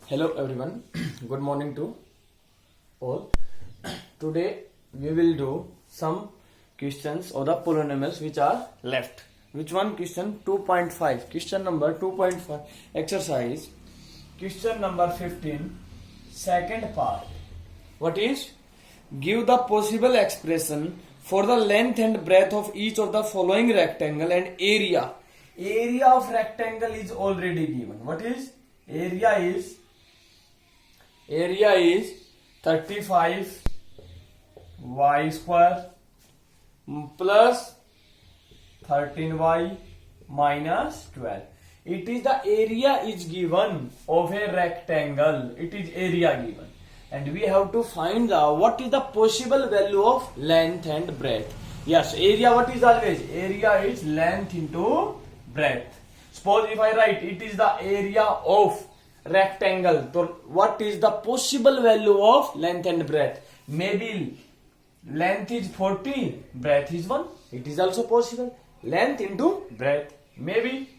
Hello everyone, good morning to all. Today we will do some questions or the polynomials which are left. Which one? Question 2.5. Question number 2.5. Exercise. Question number 15. Second part. What is? Give the possible expression for the length and breadth of each of the following rectangle and area. Area of rectangle is already given. What is? Area is 35 y square plus 13y minus 12. It is the area is given of a rectangle. It is area given. And we have to find out what is the possible value of length and breadth. Yes, area what is always? Area is length into breadth. Suppose if I write it is the area of rectangle. So what is the possible value of length and breadth? Maybe length is 40, breadth is 1. It is also possible. Length into breadth. Maybe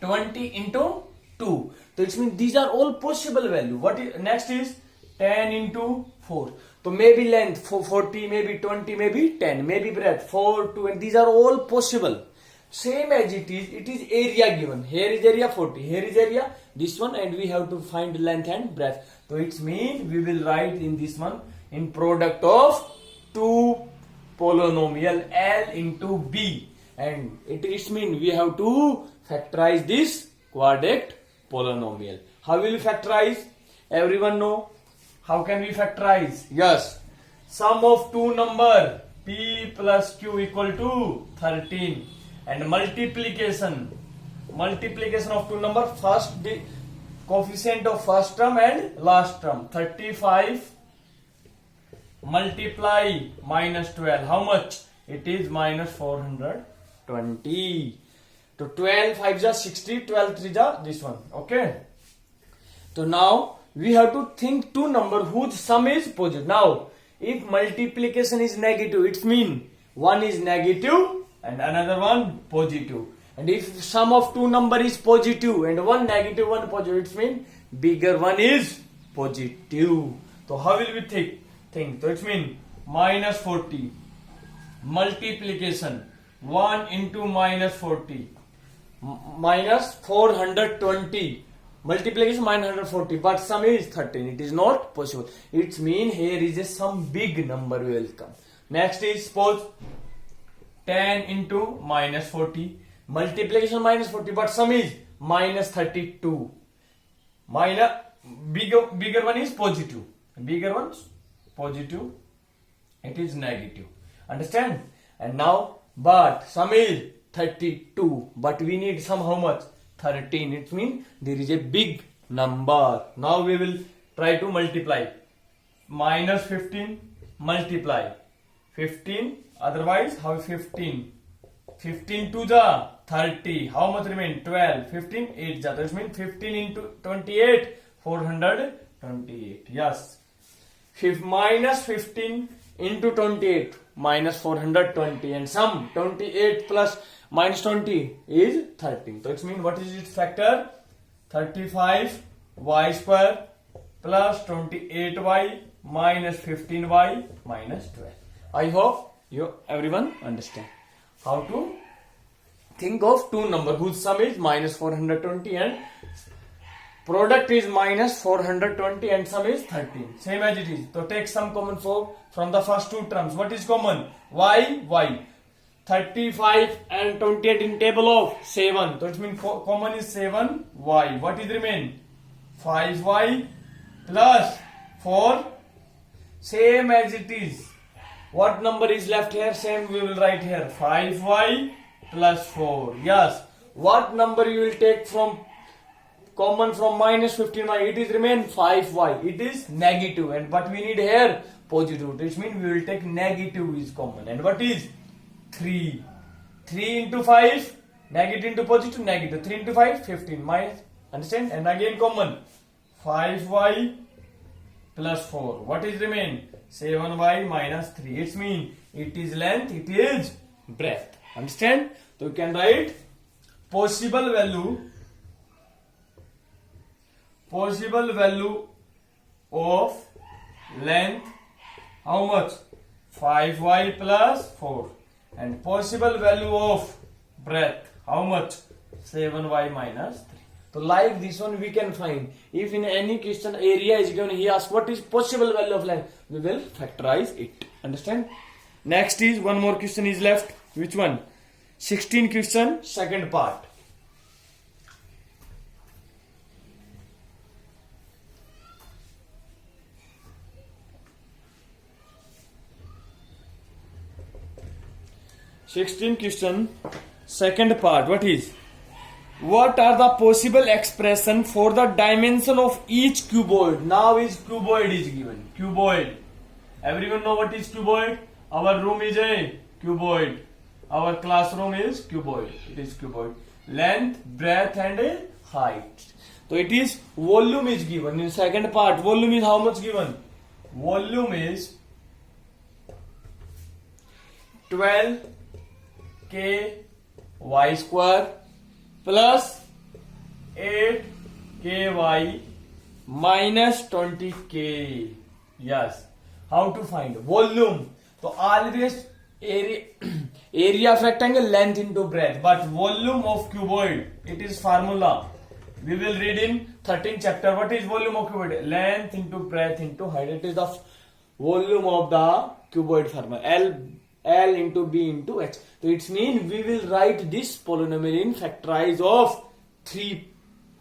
20 into 2. So it means these are all possible value. What is next is 10 into 4. So maybe length 40, maybe 20, maybe 10, maybe breadth 4, 2, and these are all possible. Same as it is area given. Here is area 40, here is area this one, and we have to find length and breadth. So it means we will write in this one in product of two polynomial L into B, and it means we have to factorize this quadratic polynomial. How will we factorize? Everyone know how can we factorize? Yes, sum of two number P plus Q equal to 13. And multiplication of two number, first the coefficient of first term and last term. 35 multiply minus 12. How much? It is minus 420. So 12 5 is 60, 12 3 is this one. Okay. So now we have to think two number whose sum is positive. Now if multiplication is negative, it means one is negative and another one positive. And if sum of two number is positive and one negative, one positive, it means bigger one is positive. So how will we think? So it means minus 40 multiplication 1 into minus 40 minus 420 multiplication minus 140, but sum is 13. It is not possible. It means here is a some big number will come. Next is suppose 10 into minus 40 multiplication minus 40, but sum is minus 32. Minus bigger one is positive, bigger one's positive, it is negative. Understand? And now but sum is 32, but we need sum how much? 13. It means there is a big number. Now we will try to multiply. Minus 15 multiply 15. Otherwise, how 15? 15 to the 30. How much remain? 12. 15, 8. That means 15 into 28, 428. Yes. Minus 15 into 28, minus 420. And sum 28 plus minus 20 is 13. So it means what is its factor? 35 y square plus 28y minus 15y minus 12. I hope you everyone understand how to think of two number whose sum is minus 420 and product is minus 420 and sum is 13. Same as it is. So take some common from the first two terms. What is common? Y. 35 and 28 in table of 7. So it means common is 7y. What is remain? 5y plus 4. Same as it is. What number is left here? Same we will write here. 5y plus 4. Yes. What number you will take from common from minus 15y? It is remain 5y. It is negative. And what we need here? Positive. Which means we will take negative is common. And what is? 3. 3 into 5. Negative into positive. Negative. 3 into 5. 15. Minus. Understand? And again common. 5y plus 4. What is remain? 7y minus 3. It means it is length, it is breadth. Understand? So you can write possible value possible value of length, how much? 5y plus 4. And possible value of breadth, how much? 7y minus 3. So like this one we can find. If in any question area is given, he asks what is possible value of length, we will factorize it. Understand? Next is one more question is left. Which one? 16 question, second part. Question, second part. What is? What are the possible expression for the dimension of each cuboid? Now is cuboid is given. Cuboid. Everyone know what is cuboid? Our room is a cuboid. Our classroom is cuboid. It is cuboid. Length, breadth and height. So it is volume is given. In second part, volume is how much given? Volume is 12 k y square plus 8 ky minus 20 k. Yes. How to find volume? So always area of rectangle, length into breadth, but volume of cuboid, it is formula we will read in 13th chapter. What is volume of cuboid? Length into breadth into height. It is the volume of the cuboid formula. L into B into H. So it means we will write this polynomial in factorize of 3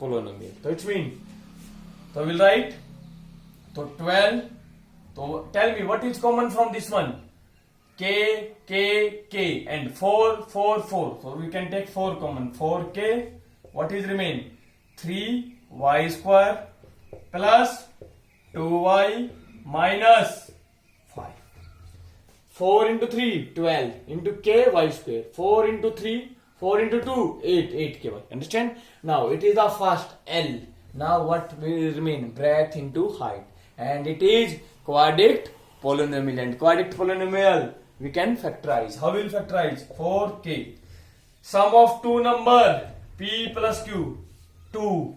polynomial. So it means, so we will write, so 12. So tell me what is common from this one? K, K, K and 4, 4, 4. So we can take 4 common. 4k. What is remain? 3y square plus 2y minus 5. 4 into 3, 12 into k y square. 4 into 3, 4 into 2, 8 ky. Understand? Now it is the first L. Now what will remain? Breadth into height. And it is quadratic polynomial. And quadratic polynomial we can factorize. How will factorize? 4k. Sum of two number p plus q, 2.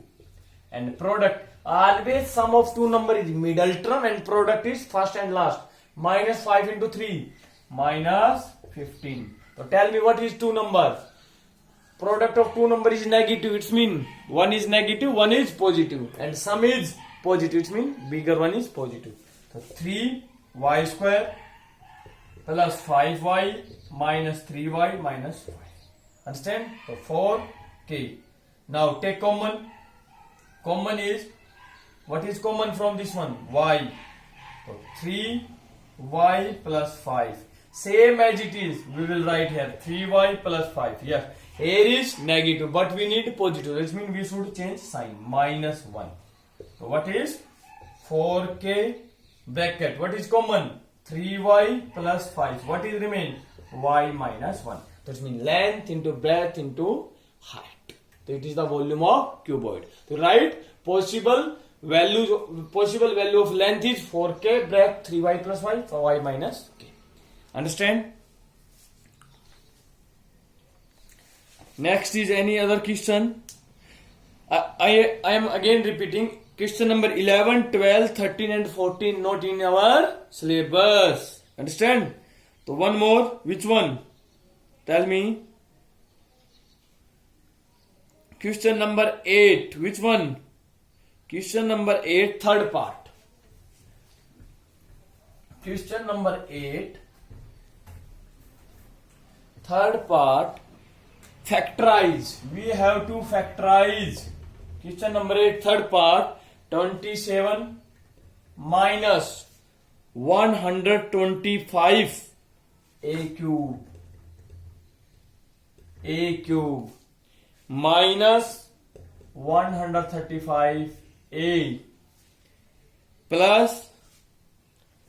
And product. Always sum of two number is middle term and product is first and last. Minus 5 into 3, minus 15. So tell me what is two number? Product of two number is negative. It means one is negative, one is positive. And sum is positive. It means bigger one is positive. So 3y square plus 5y minus 3y minus 5. Understand? So 4k. Now take common. Common is, what is common from this one? Y. So 3y plus 5. Same as it is. We will write here 3y plus 5. Yes. Here is negative, but we need positive. That means we should change sign. Minus 1. So what is? 4k bracket. What is common? 3y plus 5. What is remain? Y minus 1. That means length into breadth into height. So it is the volume of cuboid. So write possible value of length is 4k, breadth 3y plus 5, y minus k. Understand? Next is any other question. I am again repeating. Question number 11, 12, 13 and 14 not in our syllabus. Understand? So one more. Which one? Tell me. Question number 8. Which one? Question number 8, third part. Question number 8, third part. Factorize. We have to factorize. Question number 8, third part. 27 minus 125 a cube minus 135 a plus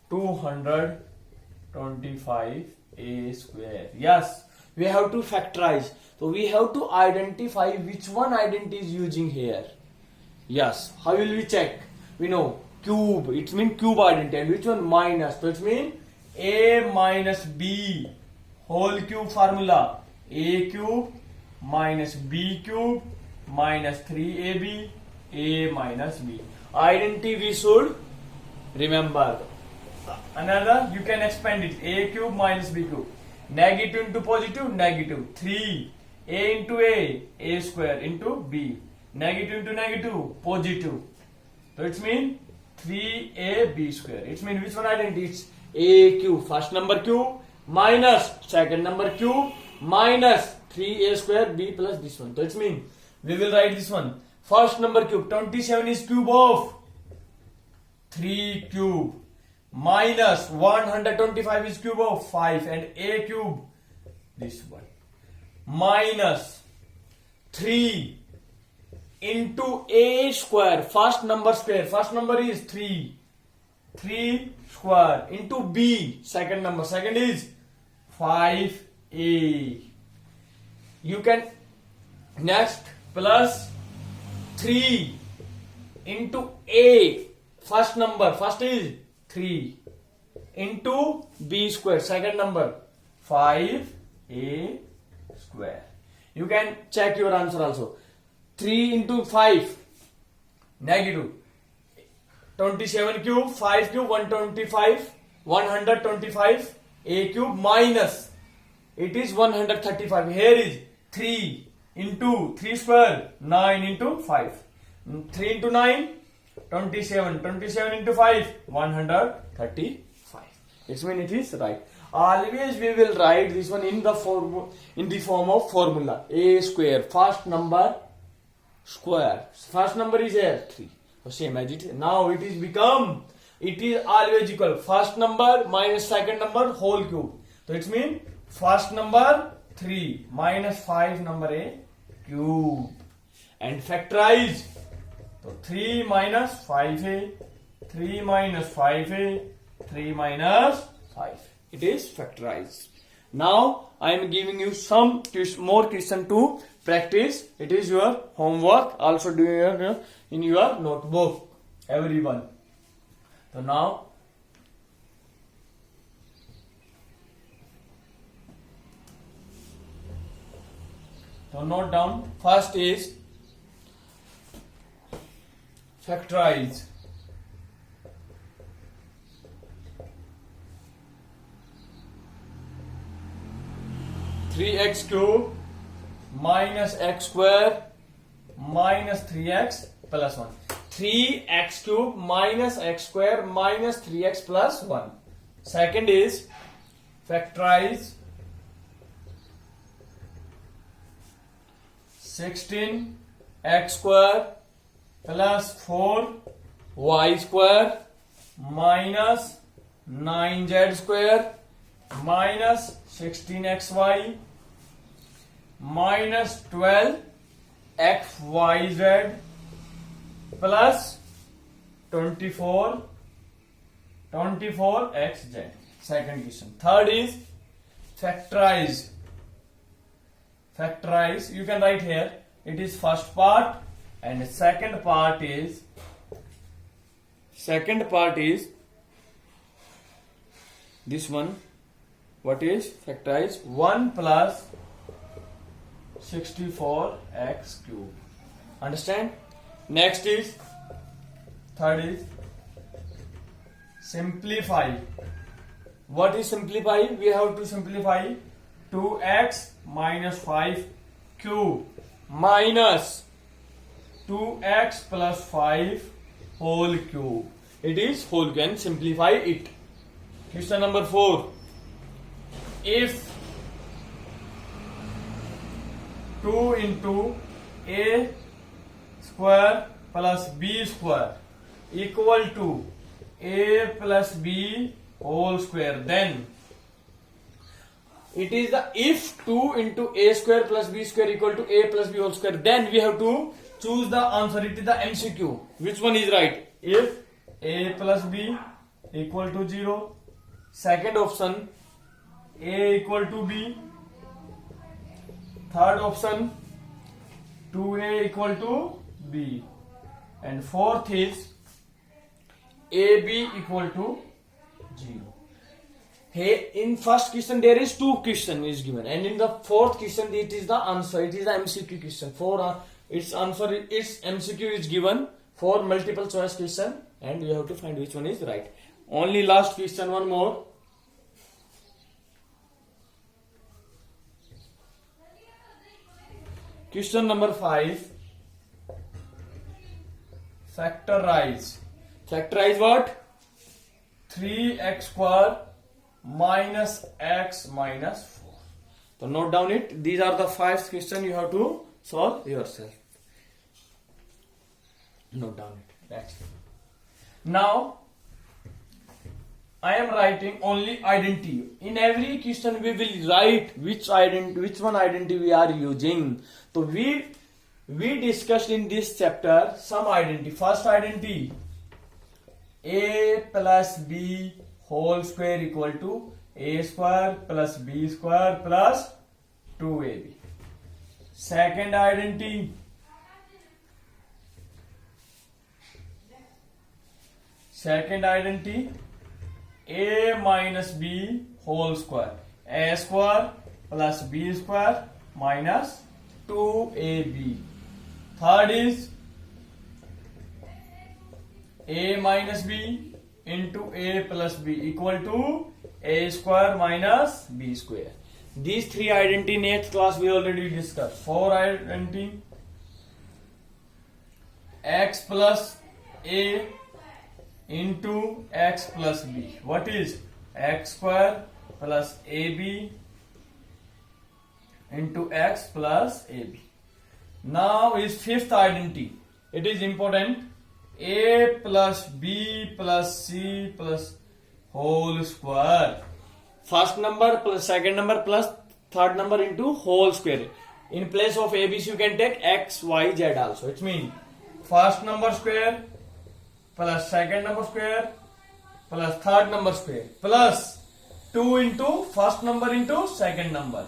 225 a square. Yes, we have to factorize. So we have to identify which one identity is using here. Yes, how will we check? We know cube, it means cube identity, and which one? Minus. So it means a minus b whole cube formula. A cube minus b cube minus 3ab A minus B. Identity we should remember. Another, you can expand it. A cube minus B cube. Negative into positive, negative. 3. A into A square into B. Negative into negative, positive. So it means 3AB square. It means which one identity? It's A cube, first number cube, minus second number cube, minus 3A square B plus this one. So it means we will write this one. First number cube, 27 is cube of 3 cube, minus 125 is cube of 5, and A cube, this one, minus 3 into A square, first number square, first number is 3 square, into B, second number, second is 5A. You can next plus 3 into A, first number, first is 3, into B square, second number 5A square. You can check your answer also. 3 into 5, negative. 27 cube, 5 cube, 125, A cube minus, it is 135. Here is 3 into 3 square, 9 into 5. 3 into 9, 27. 27 into 5, 135. It means it is right. Always we will write this one in the form of formula. A square, first number square. First number is here 3. So same as it. Now it is become. It is always equal. First number minus second number whole cube. So it means first number 3 minus 5 number A cube. And factorize. So 3 minus 5A, 3 minus 5A, 3 minus 5. It is factorized. Now I am giving you some more question to practice. It is your homework. Also do in your notebook. Everyone. So now note down. First is factorize. 3x cube minus x square minus 3x plus 1. 3x cube minus x square minus 3x plus 1. Second is factorize 16x square plus 4y square minus 9z square minus 16xy minus 12xyz plus 24xz. Second question. Third is factorize. Factorize, you can write here, it is first part, and second part is this one. What is factorize? 1 plus 64x cube. Understand? Next is, third is simplify. What is simplify? We have to simplify 2x minus 5 cube minus 2x plus 5 whole cube. It is whole cube, and simplify it. Question number 4. If 2 into a square plus b square equal to a plus b whole square, then it is the if 2 into a square plus b square equal to a plus b whole square, then we have to choose the answer. It is the MCQ. Which one is right? If a plus b equal to 0. Second option, a equal to b. Third option, 2a equal to b. And fourth is ab equal to 0. Hey, in first question there is 2 question is given, and in the fourth question it is the answer. It is the MCQ question. its answer, its MCQ is given for multiple choice question, and you have to find which one is right. Only last question, one more. Question number 5. Factorize. Factorize what? 3x square minus x minus 4. So note down it. These are the 5 questions you have to solve yourself. Note down it. Next. Now I am writing only identity. In every question we will write which one identity we are using. So we discussed in this chapter some identity. First identity, a plus b whole square equal to a square plus b square plus 2ab. Second identity, a minus b whole square, a square plus b square minus 2ab. Third is a minus b into a plus b equal to a square minus b square. These 3 identity in 8th class we already discussed. 4 identity, x plus a into x plus b. What is x square plus ab into x plus ab. Now is 5th identity. It is important. A plus b plus c plus whole square. First number plus second number plus third number into whole square. In place of abc you can take x, y, z also. It means first number square plus second number square plus third number square plus 2 into first number into second number,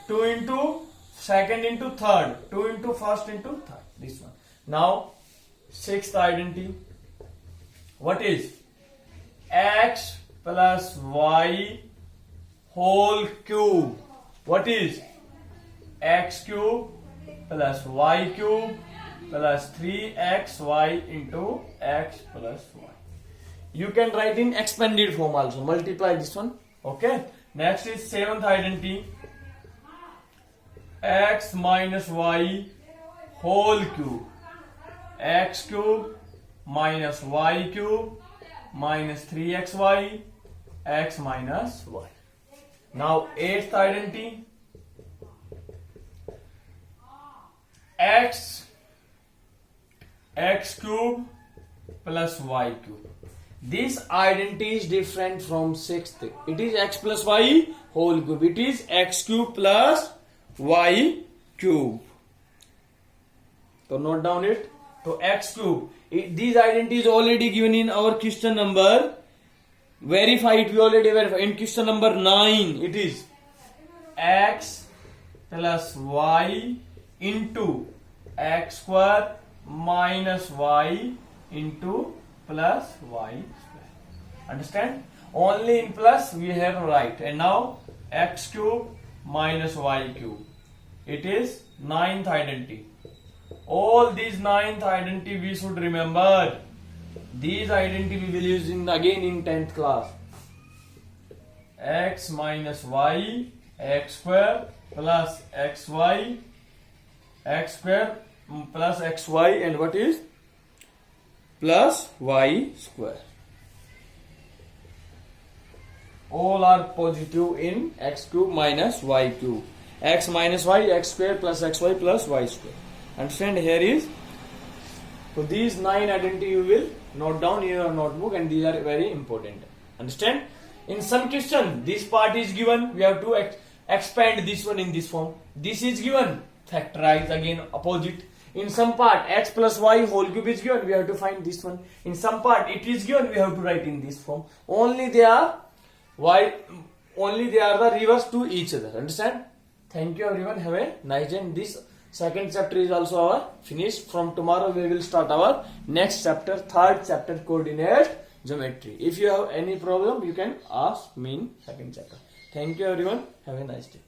2 into second into third, 2 into first into third. This one. Now 6th identity. What is x plus y whole cube? What is x cube plus y cube plus 3xy into x plus y. You can write in expanded form also. Multiply this one. Okay. Next is 7th identity. X minus y whole cube. X cube minus y cube minus 3xy x minus y. Now 8th identity. X cube plus y cube. This identity is different from 6th. It is x plus y whole cube. It is x cube plus y cube. So note down it. So x cube. These identities already given in our question number. Verify it. We already verify. In question number 9, it is x plus y into x square minus y into plus y square. Understand? Only in plus we have right. And now x cube minus y cube. It is 9th identity. All these 9th identity we should remember. These identity we will use again in 10th class. X minus y, x square plus xy, x square plus xy, and what is plus y square. All are positive in x cube minus y cube. X minus y, x square plus xy plus y square. Understand? Here is. So these 9 identity you will note down in your notebook, and these are very important. Understand? In some question, this part is given. We have to expand this one in this form. This is given. Factorize again opposite. In some part, x plus y whole cube is given. We have to find this one. In some part, it is given. We have to write in this form. Only they are the reverse to each other. Understand? Thank you everyone. Have a nice day. This second chapter is also our finished. From tomorrow we will start our next chapter, third chapter, coordinate geometry. If you have any problem, you can ask me in second chapter. Thank you everyone. Have a nice day.